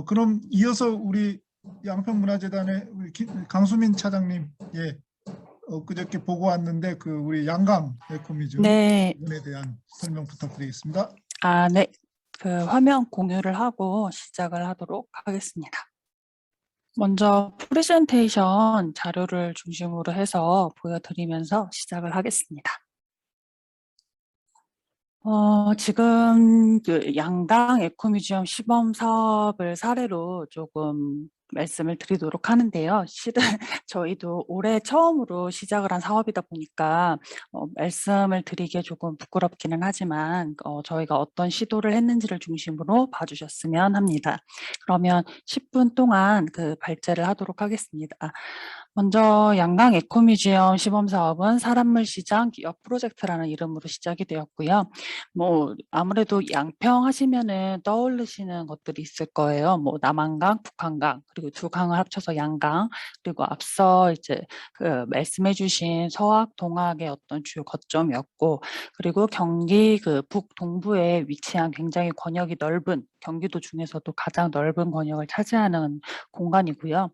그럼 이어서 우리 양평문화재단의 우리 강수민 차장님, 예, 그저께 보고 왔는데 그 우리 양강 에코미즘 네. 부분에 대한 설명 부탁드리겠습니다. 네. 그 화면 공유를 하고 시작을 하도록 하겠습니다. 먼저 프레젠테이션 자료를 중심으로 해서 보여드리면서 시작을 하겠습니다. 지금 그 양강 에코뮤지엄 시범 사업을 사례로 조금 말씀을 드리도록 하는데요. 실은 저희도 올해 처음으로 시작을 한 사업이다 보니까 말씀을 드리기에 조금 부끄럽기는 하지만 저희가 어떤 시도를 했는지를 중심으로 봐주셨으면 합니다. 그러면 10분 동안 그 발제를 하도록 하겠습니다. 먼저 양강 에코뮤지엄 시범 사업은 사람물 시장 기업 프로젝트라는 이름으로 시작이 되었고요. 뭐 아무래도 양평 하시면은 떠오르시는 것들이 있을 거예요. 뭐 남한강, 북한강, 그리고 두 강을 합쳐서 양강, 그리고 앞서 이제 그 말씀해주신 서학, 동학의 어떤 주요 거점이었고, 그리고 경기 그 북동부에 위치한 굉장히 권역이 넓은 경기도 중에서도 가장 넓은 권역을 차지하는 공간이고요.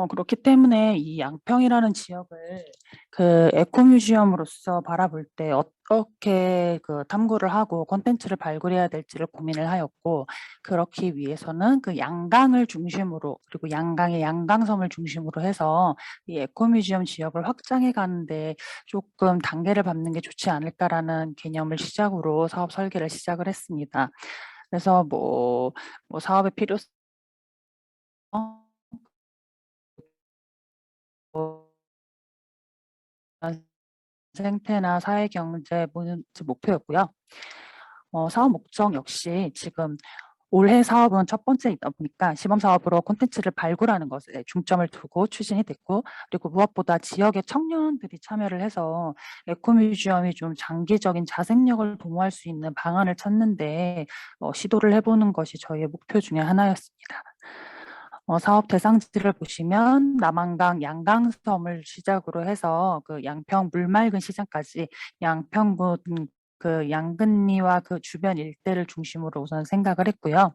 그렇기 때문에 이 양평이라는 지역을 그 에코뮤지엄으로서 바라볼 때 어떻게 그 탐구를 하고 콘텐츠를 발굴해야 될지를 고민을 하였고, 그렇기 위해서는 그 양강을 중심으로, 그리고 양강의 양강섬을 중심으로 해서 이 에코뮤지엄 지역을 확장해 가는데 조금 단계를 밟는 게 좋지 않을까라는 개념을 시작으로 사업 설계를 시작을 했습니다. 그래서 뭐 사업의 필요성, 생태나 사회 경제 목표였고요. 사업 목적 역시 지금 올해 사업은 첫 번째이다 보니까 시범 사업으로 콘텐츠를 발굴하는 것에 중점을 두고 추진이 됐고, 그리고 무엇보다 지역의 청년들이 참여를 해서 에코뮤지엄이 좀 장기적인 자생력을 도모할 수 있는 방안을 찾는데 시도를 해보는 것이 저희의 목표 중에 하나였습니다. 사업 대상지를 보시면 남한강 양강섬을 시작으로 해서 그 양평 물맑은 시장까지 양평군 그 양근리와 그 주변 일대를 중심으로 우선 생각을 했고요.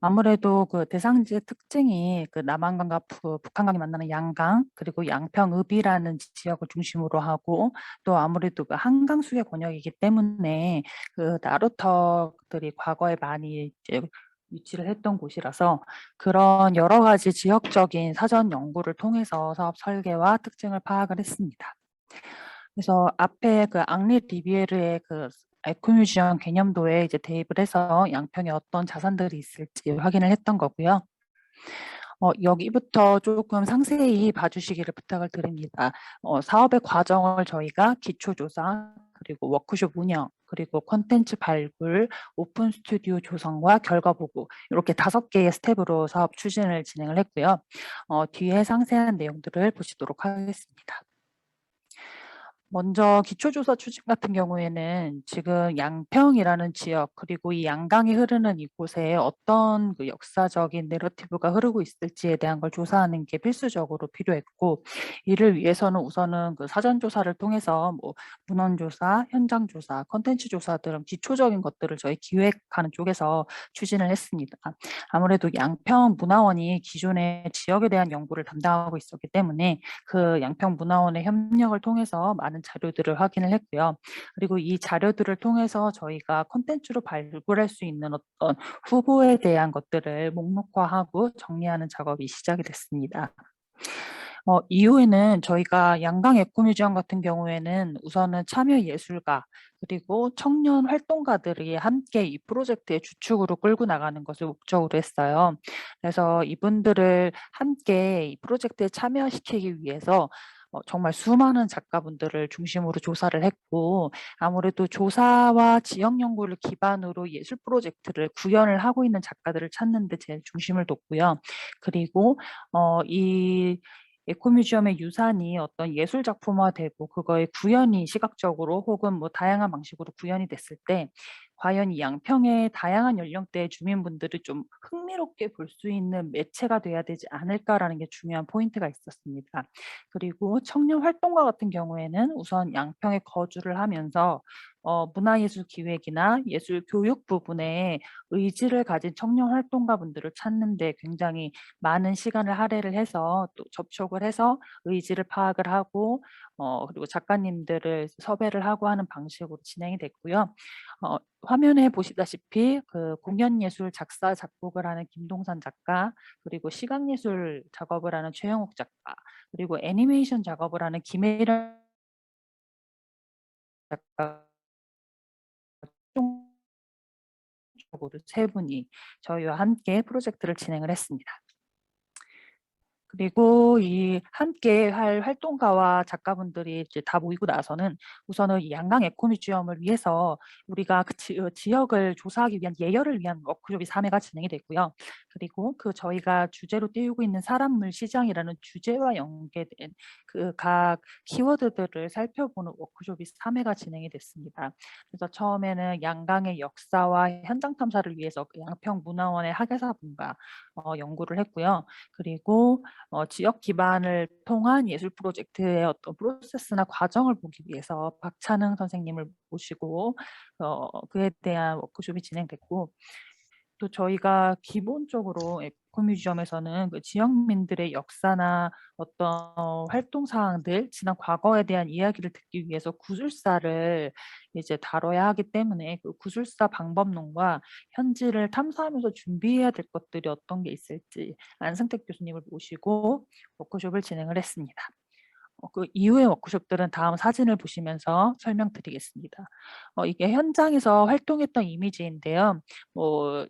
아무래도 그 대상지의 특징이 그 남한강과 북한강이 만나는 양강, 그리고 양평읍이라는 지역을 중심으로 하고, 또 아무래도 그 한강수의 권역이기 때문에 그 나루터들이 과거에 많이 이제 위치를 했던 곳이라서 그런 여러 가지 지역적인 사전 연구를 통해서 사업 설계와 특징을 파악을 했습니다. 그래서 앞에 그 앙리 리비에르의 그 에코뮤지엄 개념도에 이제 대입을 해서 양평에 어떤 자산들이 있을지 확인을 했던 거고요. 여기부터 조금 상세히 봐주시기를 부탁을 드립니다. 사업의 과정을 저희가 기초조사, 그리고 워크숍 운영, 그리고 콘텐츠 발굴, 오픈 스튜디오 조성과 결과 보고, 이렇게 5개의 스텝으로 사업 추진을 진행을 했고요. 뒤에 상세한 내용들을 보시도록 하겠습니다. 먼저 기초조사 추진 같은 경우에는 지금 양평이라는 지역, 그리고 이 양강이 흐르는 이곳에 어떤 그 역사적인 내러티브가 흐르고 있을지에 대한 걸 조사하는 게 필수적으로 필요했고, 이를 위해서는 우선은 그 사전조사를 통해서 뭐 문헌조사, 현장조사, 컨텐츠 조사 등 기초적인 것들을 저희 기획하는 쪽에서 추진을 했습니다. 아무래도 양평문화원이 기존에 지역에 대한 연구를 담당하고 있었기 때문에 그 양평문화원의 협력을 통해서 많은 자료들을 확인을 했고요. 그리고 이 자료들을 통해서 저희가 콘텐츠로 발굴할 수 있는 어떤 후보에 대한 것들을 목록화하고 정리하는 작업이 시작이 됐습니다. 이후에는 저희가 양강 에코뮤지엄 같은 경우에는 우선은 참여 예술가, 그리고 청년 활동가들이 함께 이 프로젝트의 주축으로 끌고 나가는 것을 목적으로 했어요. 그래서 이분들을 함께 이 프로젝트에 참여시키기 위해서 정말 수많은 작가분들을 중심으로 조사를 했고, 아무래도 조사와 지역 연구를 기반으로 예술 프로젝트를 구현을 하고 있는 작가들을 찾는 데 제일 중심을 뒀고요. 그리고 이 에코뮤지엄의 유산이 어떤 예술 작품화되고 그거의 구현이 시각적으로 혹은 뭐 다양한 방식으로 구현이 됐을 때 과연 이 양평의 다양한 연령대의 주민분들이 좀 흥미롭게 볼 수 있는 매체가 돼야 되지 않을까라는 게 중요한 포인트가 있었습니다. 그리고 청년 활동가 같은 경우에는 우선 양평에 거주를 하면서 문화예술 기획이나 예술 교육 부분에 의지를 가진 청년 활동가분들을 찾는 데 굉장히 많은 시간을 할애를 해서 또 접촉을 해서 의지를 파악을 하고 그리고 작가님들을 섭외를 하고 하는 방식으로 진행이 됐고요. 화면에 보시다시피 그 공연예술 작사 작곡을 하는 김동산 작가, 그리고 시각예술 작업을 하는 최영욱 작가, 그리고 애니메이션 작업을 하는 김혜련 작가 총적으로 세 분이 저희와 함께 프로젝트를 진행을 했습니다. 그리고 이 함께 할 활동가와 작가분들이 이제 다 모이고 나서는 우선은 이 양강 에코뮤지엄을 위해서 우리가 그 지역을 조사하기 위한 예열을 위한 워크숍이 3회가 진행이 됐고요. 그리고 그 저희가 주제로 띄우고 있는 사람물 시장이라는 주제와 연계된 그 각 키워드들을 살펴보는 워크숍이 3회가 진행이 됐습니다. 그래서 처음에는 양강의 역사와 현장 탐사를 위해서 그 양평문화원의 학예사분과 연구를 했고요. 그리고 지역 기반을 통한 예술 프로젝트의 어떤 프로세스나 과정을 보기 위해서 박찬흥 선생님을 모시고 그에 대한 워크숍이 진행됐고, 또 저희가 기본적으로 에코뮤지엄에서는 그 지역민들의 역사나 어떤 활동 사항들, 지난 과거에 대한 이야기를 듣기 위해서 구술사를 이제 다뤄야 하기 때문에 그 구술사 방법론과 현지를 탐사하면서 준비해야 될 것들이 어떤 게 있을지 안승택 교수님을 모시고 워크숍을 진행을 했습니다. 그 이후의 워크숍들은 다음 사진을 보시면서 설명드리겠습니다. 이게 현장에서 활동했던 이미지인데요.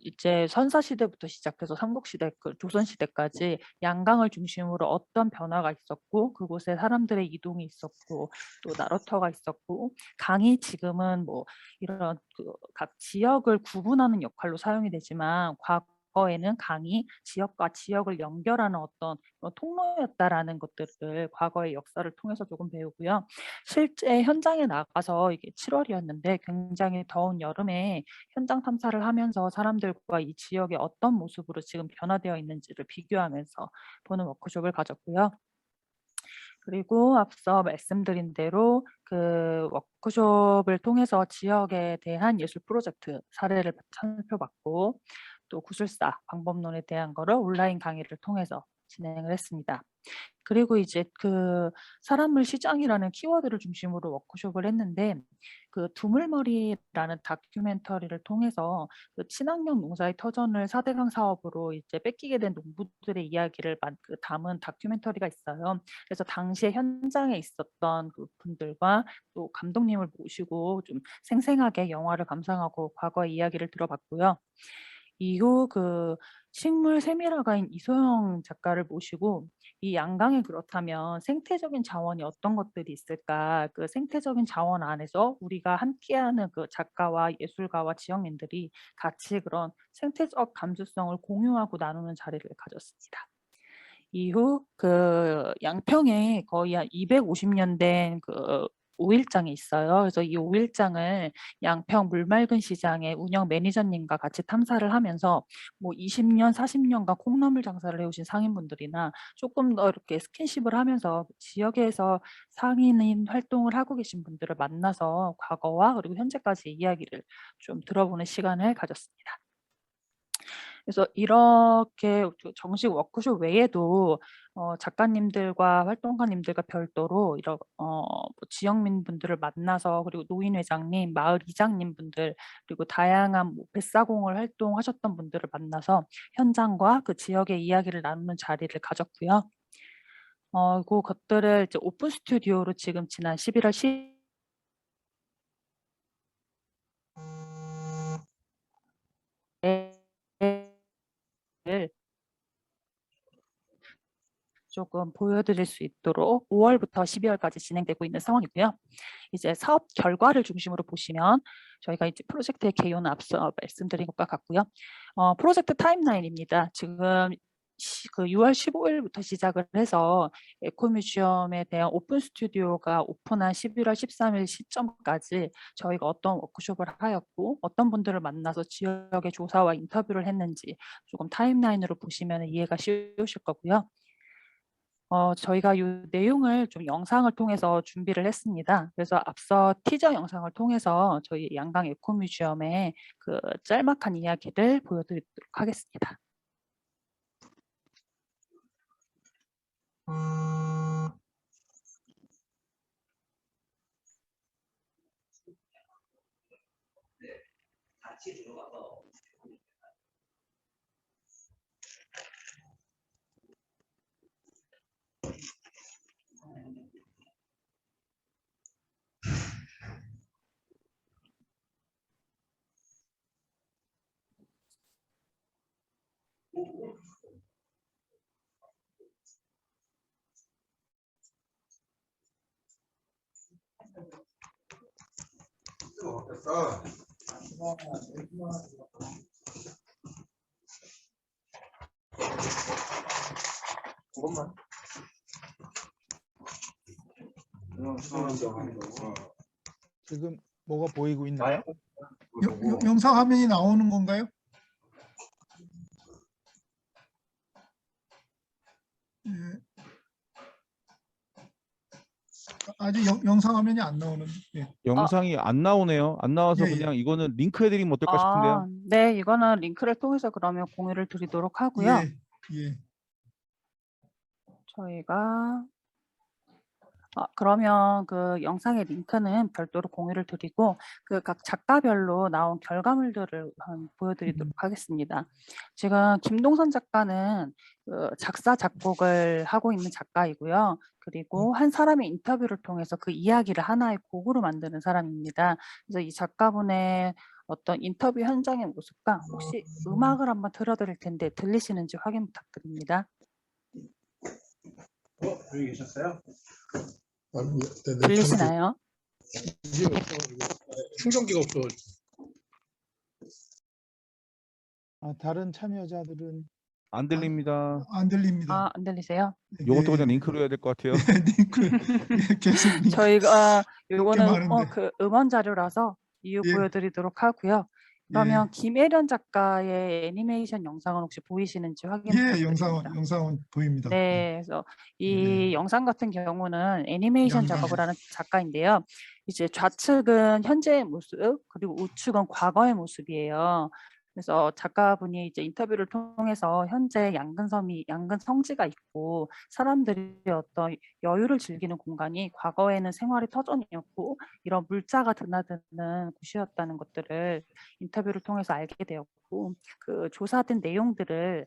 이제 선사시대부터 시작해서 삼국시대, 그 조선시대까지 양강을 중심으로 어떤 변화가 있었고, 그곳에 사람들의 이동이 있었고, 또 나루터가 있었고, 강이 지금은 이런 각 지역을 구분하는 역할로 사용이 되지만, 과거에는 강이 지역과 지역을 연결하는 어떤 통로였다라는 것들을 과거의 역사를 통해서 조금 배우고요. 실제 현장에 나가서 이게 7월이었는데 굉장히 더운 여름에 현장 탐사를 하면서 사람들과 이 지역이 어떤 모습으로 지금 변화되어 있는지를 비교하면서 보는 워크숍을 가졌고요. 그리고 앞서 말씀드린 대로 그 워크숍을 통해서 지역에 대한 예술 프로젝트 사례를 살펴봤고, 또 구술사 방법론에 대한 거를 온라인 강의를 통해서 진행을 했습니다. 그리고 이제 그 사람물 시장이라는 키워드를 중심으로 워크숍을 했는데, 그 두물머리라는 다큐멘터리를 통해서 그 친환경 농사의 터전을 4대강 사업으로 이제 뺏기게 된 농부들의 이야기를 담은 다큐멘터리가 있어요. 그래서 당시에 현장에 있었던 그 분들과 또 감독님을 모시고 좀 생생하게 영화를 감상하고 과거의 이야기를 들어봤고요. 이후 그 식물 세밀화가인 이소영 작가를 모시고 이 양강이 그렇다면 생태적인 자원이 어떤 것들이 있을까? 그 생태적인 자원 안에서 우리가 함께하는 그 작가와 예술가와 지역민들이 같이 그런 생태적 감수성을 공유하고 나누는 자리를 가졌습니다. 이후 그 양평에 거의 한 250년 된 그 오일장이 있어요. 그래서 이 오일장을 양평 물맑은 시장의 운영 매니저님과 같이 탐사를 하면서 20년, 40년간 콩나물 장사를 해오신 상인분들이나 조금 더 이렇게 스킨십을 하면서 지역에서 상인인 활동을 하고 계신 분들을 만나서 과거와 그리고 현재까지 이야기를 좀 들어보는 시간을 가졌습니다. 그래서 이렇게 정식 워크숍 외에도 작가님들과 활동가님들과 별도로 이런 지역민 분들을 만나서, 그리고 노인회장님, 마을 이장님 분들, 그리고 다양한 뱃사공을 활동하셨던 분들을 만나서 현장과 그 지역의 이야기를 나누는 자리를 가졌고요. 그것들을 이제 오픈 스튜디오로 지금 지난 11월 10일 조금 보여드릴 수 있도록 5월부터 12월까지 진행되고 있는 상황이고요. 이제 사업 결과를 중심으로 보시면 저희가 이제 프로젝트의 개요는 앞서 말씀드린 것과 같고요. 프로젝트 타임라인입니다. 지금 그 6월 15일부터 시작을 해서 에코뮤지엄에 대한 오픈 스튜디오가 오픈한 11월 13일 시점까지 저희가 어떤 워크숍을 하였고 어떤 분들을 만나서 지역의 조사와 인터뷰를 했는지 조금 타임라인으로 보시면 이해가 쉬우실 거고요. 저희가 이 내용을 좀 영상을 통해서 준비를 했습니다. 그래서 앞서 티저 영상을 통해서 저희 양강 에코뮤지엄의 그 짤막한 이야기를 보여드리도록 하겠습니다. 지금 뭐가 보이고 있나요? 영상 화면이 나오는 건가요? 예. 아직 영상 화면이 안 나오는. 예. 영상이 안 나오네요. 안 나와서 예, 예. 그냥 이거는 링크 해드리면 어떨까 싶은데요. 네, 이거는 링크를 통해서 그러면 공유를 드리도록 하고요. 예, 예. 저희가 그러면 그 영상의 링크는 별도로 공유를 드리고 그 각 작가별로 나온 결과물들을 보여드리도록 하겠습니다. 지금 김동선 작가는 그 작사 작곡을 하고 있는 작가이고요. 그리고 한 사람의 인터뷰를 통해서 그 이야기를 하나의 곡으로 만드는 사람입니다. 그래서 이 작가분의 어떤 인터뷰 현장의 모습과 혹시 음악을 한번 틀어드릴 텐데 들리시는지 확인 부탁드립니다. 여기 계셨어요? 들리시나요? 충전기가 없어. 다른 참여자들은 안 들립니다. 안 들립니다. 안 들리세요? 이것도 그냥 링크로 해야 될 것 같아요. 링크. 예, 계속 링크. 저희가 요거는 많은데. 그 음원 자료라서 이후 예. 보여드리도록 하고요. 그러면 김혜련 작가의 애니메이션 영상은 혹시 보이시는지 확인 예, 부탁드립니다. 영상은 보입니다. 네, 그래서 이 영상 같은 경우는 애니메이션 양강. 작업을 하는 작가인데요. 이제 좌측은 현재의 모습, 그리고 우측은 과거의 모습이에요. 그래서 작가분이 이제 인터뷰를 통해서 현재 양근 성지가 있고 사람들이 어떤 여유를 즐기는 공간이 과거에는 생활의 터전이었고 이런 물자가 드나드는 곳이었다는 것들을 인터뷰를 통해서 알게 되었고 그 조사된 내용들을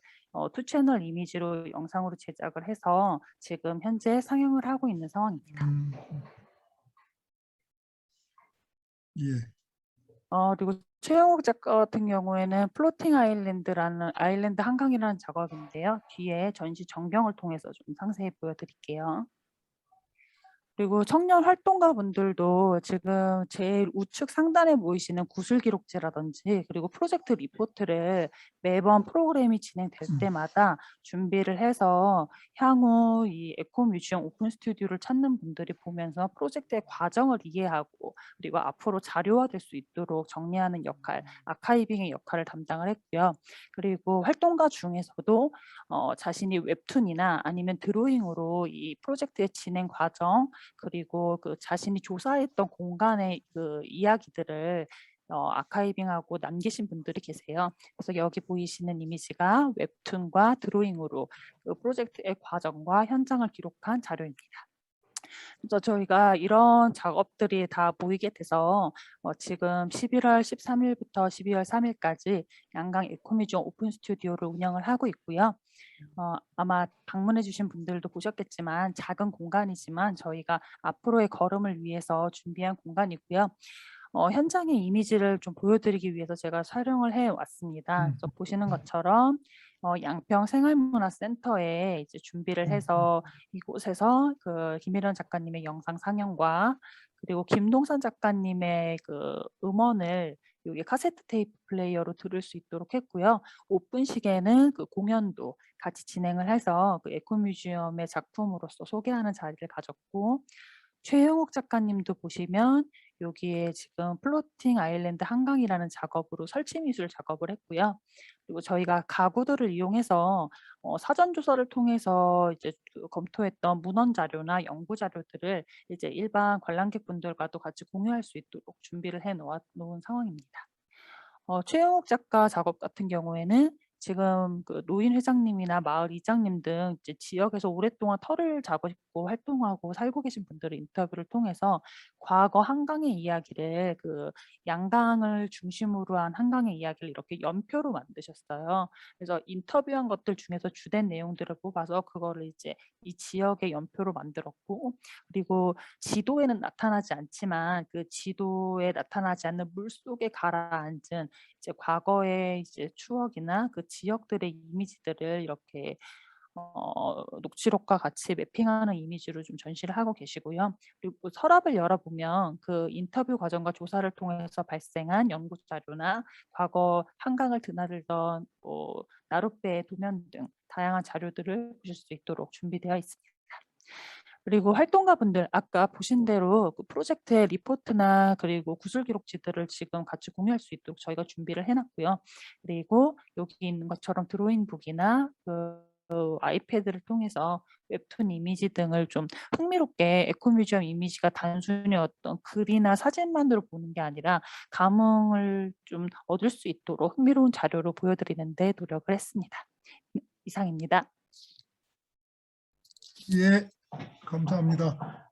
투 채널 이미지로 영상으로 제작을 해서 지금 현재 상영을 하고 있는 상황입니다. 예. 그리고 최영욱 작가 같은 경우에는 플로팅 아일랜드 한강이라는 작업인데요. 뒤에 전시 전경을 통해서 좀 상세히 보여드릴게요. 그리고 청년 활동가 분들도 지금 제일 우측 상단에 보이시는 구술 기록지라든지 그리고 프로젝트 리포트를 매번 프로그램이 진행될 때마다 준비를 해서 향후 이 에코뮤지엄 오픈 스튜디오를 찾는 분들이 보면서 프로젝트의 과정을 이해하고 그리고 앞으로 자료화될 수 있도록 정리하는 역할, 아카이빙의 역할을 담당을 했고요. 그리고 활동가 중에서도 자신이 웹툰이나 아니면 드로잉으로 이 프로젝트의 진행 과정 그리고 그 자신이 조사했던 공간의 그 이야기들을 아카이빙하고 남기신 분들이 계세요. 그래서 여기 보이시는 이미지가 웹툰과 드로잉으로 그 프로젝트의 과정과 현장을 기록한 자료입니다. 그래서 저희가 이런 작업들이 다 모이게 돼서 지금 11월 13일부터 12월 3일까지 양강 에코뮤지엄 오픈 스튜디오를 운영을 하고 있고요. 아마 방문해 주신 분들도 보셨겠지만 작은 공간이지만 저희가 앞으로의 걸음을 위해서 준비한 공간이고요. 현장의 이미지를 좀 보여드리기 위해서 제가 촬영을 해 왔습니다. 그래서 보시는 것처럼 양평 생활문화센터에 이제 준비를 해서 이곳에서 그 김혜련 작가님의 영상 상영과 그리고 김동선 작가님의 그 음원을 여기 카세트 테이프 플레이어로 들을 수 있도록 했고요. 오픈 시에는 그 공연도 같이 진행을 해서 그 에코뮤지엄의 작품으로서 소개하는 자리를 가졌고 최영욱 작가님도 보시면 여기에 지금 플로팅 아일랜드 한강이라는 작업으로 설치 미술 작업을 했고요. 그리고 저희가 가구들을 이용해서 사전 조사를 통해서 이제 그 검토했던 문헌 자료나 연구 자료들을 이제 일반 관람객분들과도 같이 공유할 수 있도록 준비를 해 놓은 상황입니다. 최영욱 작가 작업 같은 경우에는 지금 그 노인 회장님이나 마을 이장님 등 이제 지역에서 오랫동안 터를 잡으시고 활동하고 살고 계신 분들의 인터뷰를 통해서 과거 한강의 이야기를 그 양강을 중심으로 한 한강의 이야기를 이렇게 연표로 만드셨어요. 그래서 인터뷰한 것들 중에서 주된 내용들을 뽑아서 그거를 이제 이 지역의 연표로 만들었고, 그리고 지도에는 나타나지 않지만 그 지도에 나타나지 않는 물속에 가라앉은 이제 과거의 이제 추억이나 그 지역들의 이미지들을 이렇게 녹취록과 같이 매핑하는 이미지로 좀 전시를 하고 계시고요. 그리고 서랍을 열어보면 그 인터뷰 과정과 조사를 통해서 발생한 연구 자료나 과거 한강을 드나들던 나룻배의 도면 등 다양한 자료들을 보실 수 있도록 준비되어 있습니다. 그리고 활동가분들 아까 보신 대로 그 프로젝트의 리포트나 그리고 구술 기록지들을 지금 같이 공유할 수 있도록 저희가 준비를 해놨고요. 그리고 여기 있는 것처럼 드로잉북이나 그 아이패드를 통해서 웹툰 이미지 등을 좀 흥미롭게 에코뮤지엄 이미지가 단순히 어떤 글이나 사진만으로 보는 게 아니라 감흥을 좀 얻을 수 있도록 흥미로운 자료로 보여드리는 데 노력을 했습니다. 이상입니다. 예, 감사합니다.